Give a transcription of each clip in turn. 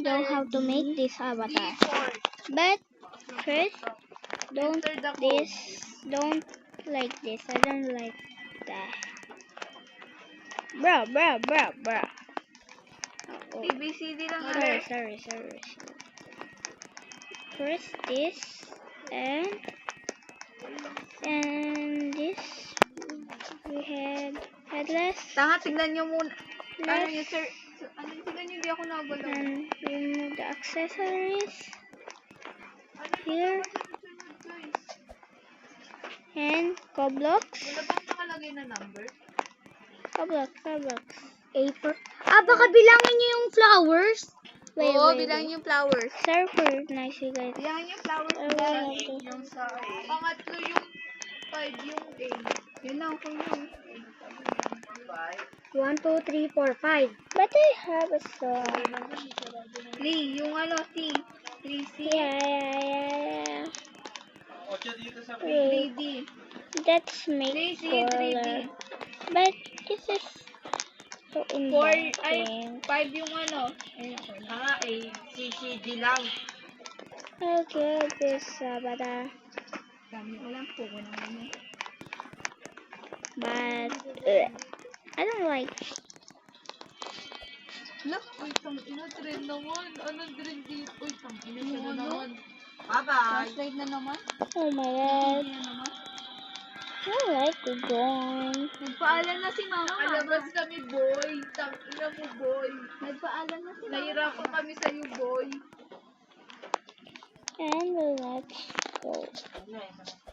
know how to make this avatar. But first, don't like this. I don't like that. Bro. Oh. ABCD lang Sorry. First this and this. We had headless. Tanga, tignan nyo muna. Ano Less. yun, sir? Tignan nyo, hindi ako nagalaw. And remove the accessories here and Roblox. Wala bang nakalagay na number? Roblox. Paper. Baka bilangin niyo yung flowers. Oo, bilangin yung flowers. Surfer, nice you guys. Bilangin yung flowers. Yung sa pangatlo yung 5 yung A. Yun lang ko yun. 1, 2, 3, 4, 5. But I have a song. Lee, yung ano, C. 3C. Yeah. 3D. That's make 3C, color. 3D. But this is so 4, interesting. 5 yung ano. CCD lang. Okay, this avatar. Dami ko lang po. But I don't like. Look, uy, tang-ina, trend naman. Anong trend dito? Uy, tang-ina, siya na naman. Bye-bye. Slide na naman. Oh my god. Hindi na naman. I like to join. Nagpaalam na si mama. Alabas kami, boy. Tang-ina mo, boy. Nagpaalam na si mama. Nahirapan kami sa'yo, boy. And let's go.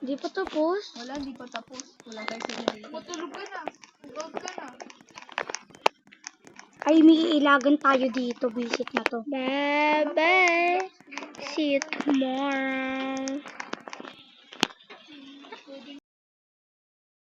Di pa tapos. Wala, hindi pa tapos. Wala kayo sinili. Matulog ka na. Out ka na. Ay, may ilagan tayo dito. Visit na to. Bye. See you tomorrow.